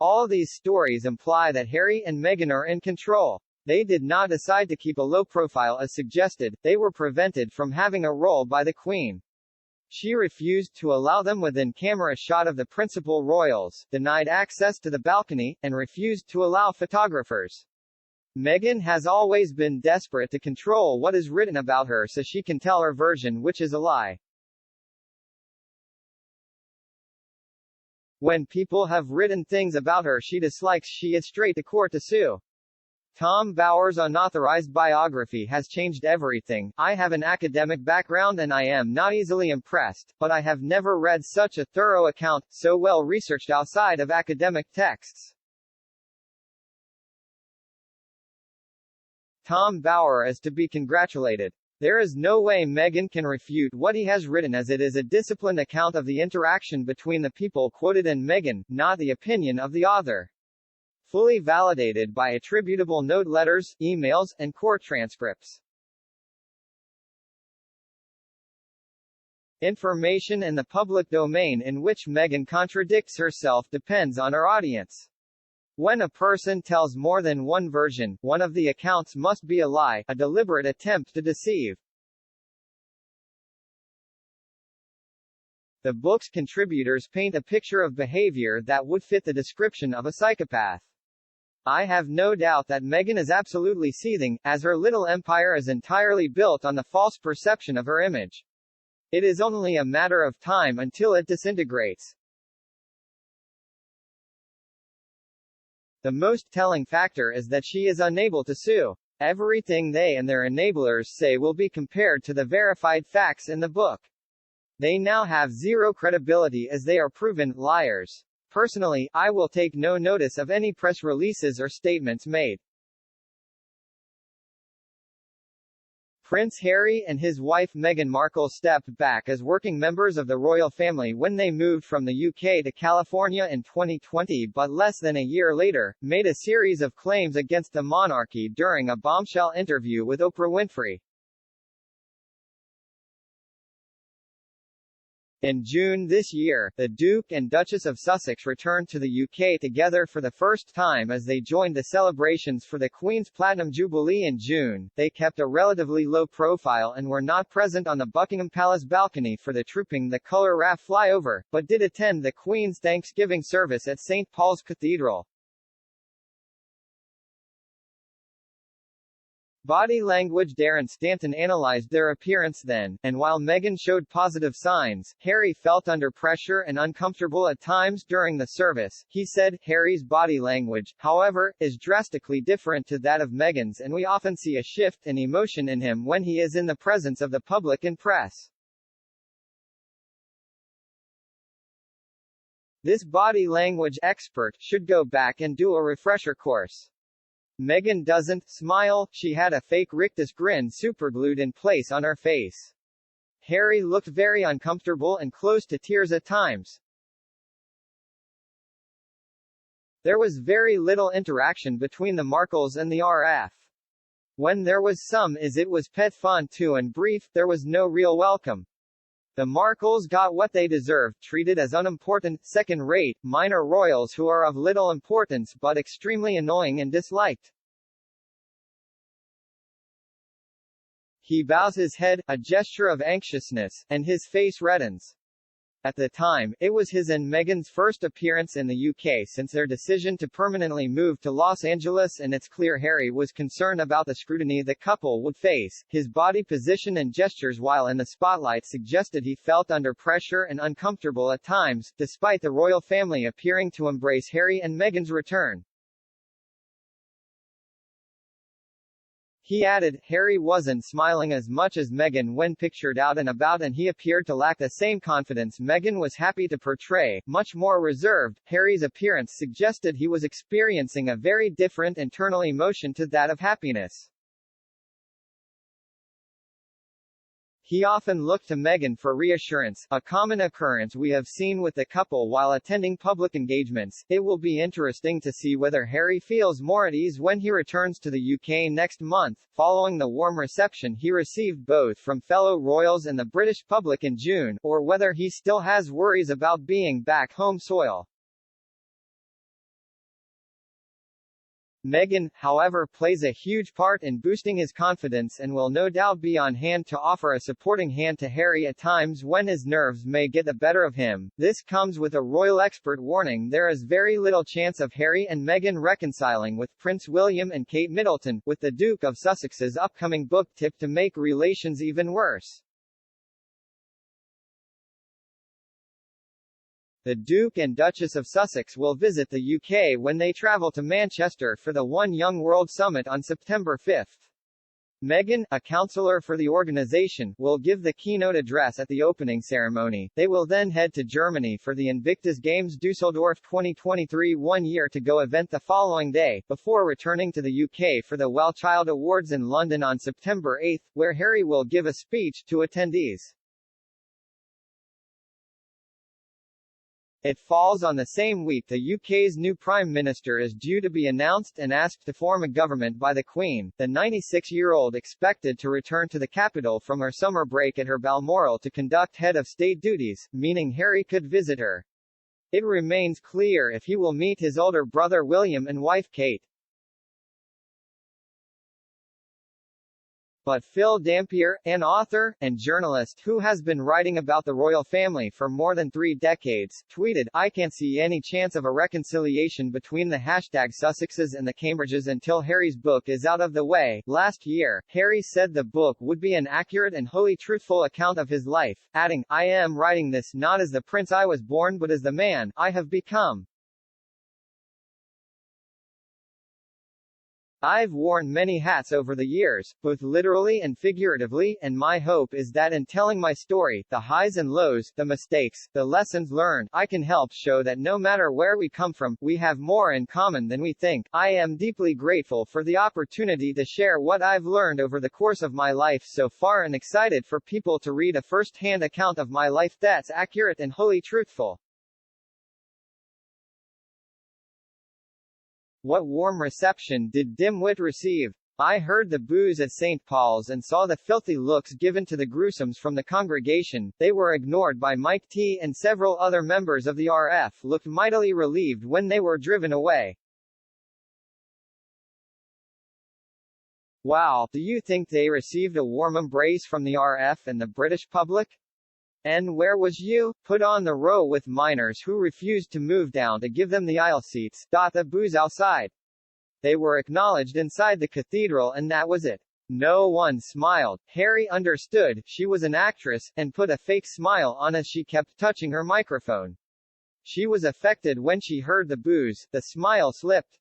All these stories imply that Harry and Meghan are in control. They did not decide to keep a low profile as suggested, they were prevented from having a role by the Queen. She refused to allow them within camera shot of the principal royals, denied access to the balcony, and refused to allow photographers. Meghan has always been desperate to control what is written about her so she can tell her version, which is a lie. When people have written things about her she dislikes, she is straight to court to sue. Tom Bower's unauthorized biography has changed everything. I have an academic background and I am not easily impressed, but I have never read such a thorough account, so well researched outside of academic texts. Tom Bower is to be congratulated. There is no way Meghan can refute what he has written, as it is a disciplined account of the interaction between the people quoted and Meghan, not the opinion of the author. Fully validated by attributable note letters, emails, and court transcripts. Information in the public domain in which Meghan contradicts herself depends on her audience. When a person tells more than one version, one of the accounts must be a lie, a deliberate attempt to deceive. The book's contributors paint a picture of behavior that would fit the description of a psychopath. I have no doubt that Meghan is absolutely seething, as her little empire is entirely built on the false perception of her image. It is only a matter of time until it disintegrates. The most telling factor is that she is unable to sue. Everything they and their enablers say will be compared to the verified facts in the book. They now have zero credibility as they are proven liars. Personally, I will take no notice of any press releases or statements made. Prince Harry and his wife Meghan Markle stepped back as working members of the royal family when they moved from the UK to California in 2020, but less than a year later, made a series of claims against the monarchy during a bombshell interview with Oprah Winfrey. In June this year, the Duke and Duchess of Sussex returned to the UK together for the first time as they joined the celebrations for the Queen's Platinum Jubilee in June. They kept a relatively low profile and were not present on the Buckingham Palace balcony for the Trooping the Colour RAF flyover, but did attend the Queen's Thanksgiving service at St. Paul's Cathedral. Body language. Darren Stanton analyzed their appearance then, and while Meghan showed positive signs, Harry felt under pressure and uncomfortable at times during the service. He said, Harry's body language, however, is drastically different to that of Meghan's, and we often see a shift in emotion in him when he is in the presence of the public and press. This body language expert should go back and do a refresher course. Meghan doesn't smile, she had a fake rictus grin superglued in place on her face. Harry looked very uncomfortable and close to tears at times. There was very little interaction between the Markles and the RF. When there was some, it was pet fun too and brief, there was no real welcome. The Markles got what they deserved, treated as unimportant, second-rate, minor royals who are of little importance but extremely annoying and disliked. He bows his head, a gesture of anxiousness, and his face reddens. At the time, it was his and Meghan's first appearance in the UK since their decision to permanently move to Los Angeles, and it's clear Harry was concerned about the scrutiny the couple would face. His body position and gestures while in the spotlight suggested he felt under pressure and uncomfortable at times, despite the royal family appearing to embrace Harry and Meghan's return. He added, Harry wasn't smiling as much as Meghan when pictured out and about, and he appeared to lack the same confidence Meghan was happy to portray, much more reserved. Harry's appearance suggested he was experiencing a very different internal emotion to that of happiness. He often looked to Meghan for reassurance, a common occurrence we have seen with the couple while attending public engagements. It will be interesting to see whether Harry feels more at ease when he returns to the UK next month, following the warm reception he received both from fellow royals and the British public in June, or whether he still has worries about being back home soil. Meghan, however, plays a huge part in boosting his confidence and will no doubt be on hand to offer a supporting hand to Harry at times when his nerves may get the better of him. This comes with a royal expert warning there is very little chance of Harry and Meghan reconciling with Prince William and Kate Middleton, with the Duke of Sussex's upcoming book tipped to make relations even worse. The Duke and Duchess of Sussex will visit the UK when they travel to Manchester for the One Young World Summit on September 5. Meghan, a counsellor for the organisation, will give the keynote address at the opening ceremony. They will then head to Germany for the Invictus Games Düsseldorf 2023 one-year-to-go event the following day, before returning to the UK for the Well Child Awards in London on September 8, where Harry will give a speech to attendees. It falls on the same week the UK's new Prime Minister is due to be announced and asked to form a government by the Queen, the 96-year-old expected to return to the capital from her summer break at her Balmoral to conduct head of state duties, meaning Harry could visit her. It remains clear if he will meet his older brother William and wife Kate. But Phil Dampier, an author and journalist who has been writing about the royal family for more than 3 decades, tweeted, "I can't see any chance of a reconciliation between the #Sussexes and the Cambridges until Harry's book is out of the way." Last year, Harry said the book would be an accurate and wholly truthful account of his life, adding, "I am writing this not as the prince I was born but as the man I have become. I've worn many hats over the years, both literally and figuratively, and my hope is that in telling my story, the highs and lows, the mistakes, the lessons learned, I can help show that no matter where we come from, we have more in common than we think. I am deeply grateful for the opportunity to share what I've learned over the course of my life so far and excited for people to read a first-hand account of my life that's accurate and wholly truthful." What warm reception did Dimwit receive? I heard the boos at St. Paul's and saw the filthy looks given to the gruesomes from the congregation. They were ignored by Mike T, and several other members of the RF looked mightily relieved when they were driven away. Wow, do you think they received a warm embrace from the RF and the British public? And where was you? Put on the row with minors who refused to move down to give them the aisle seats. The boos outside. They were acknowledged inside the cathedral and that was it. No one smiled. Harry understood she was an actress, and put a fake smile on as she kept touching her microphone. She was affected when she heard the boos, the smile slipped.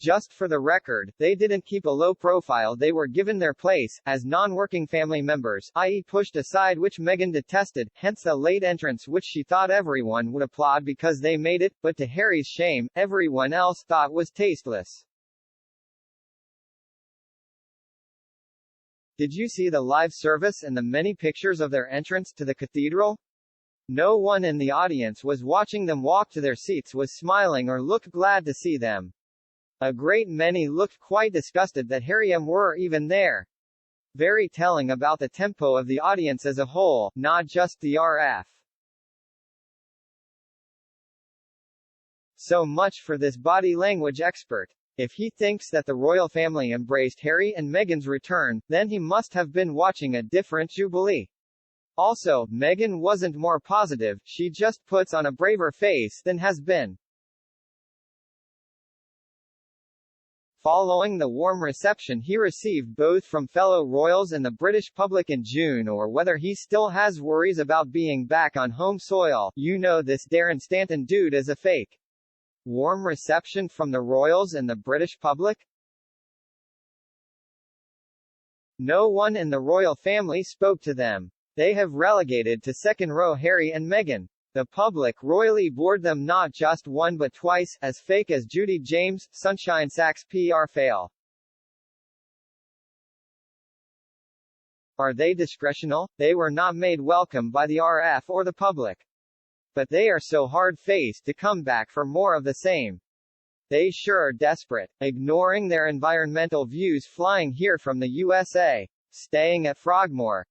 Just for the record, they didn't keep a low profile. They were given their place, as non-working family members, i.e. pushed aside, which Meghan detested, hence the late entrance which she thought everyone would applaud because they made it, but to Harry's shame, everyone else thought was tasteless. Did you see the live service and the many pictures of their entrance to the cathedral? No one in the audience was watching them walk to their seats was smiling or looked glad to see them. A great many looked quite disgusted that Harry and were even there. Very telling about the tempo of the audience as a whole, not just the RF. So much for this body language expert. If he thinks that the royal family embraced Harry and Meghan's return, then he must have been watching a different Jubilee. Also, Meghan wasn't more positive, she just puts on a braver face than has been. Following the warm reception he received both from fellow royals and the British public in June, or whether he still has worries about being back on home soil, you know this Darren Stanton dude is a fake. Warm reception from the royals and the British public? No one in the royal family spoke to them. They have relegated to second row Harry and Meghan. The public royally bored them not just one but twice, as fake as Judy James, Sunshine Sacks PR fail. Are they discretional? They were not made welcome by the RF or the public. But they are so hard-faced to come back for more of the same. They sure are desperate, ignoring their environmental views, flying here from the USA, staying at Frogmore.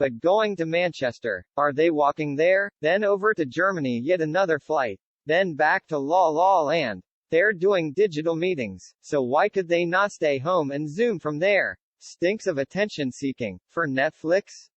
but going to Manchester. Are they walking there? Then over to Germany, yet another flight. Then back to La La Land. They're doing digital meetings, so why could they not stay home and Zoom from there? Stinks of attention seeking. For Netflix?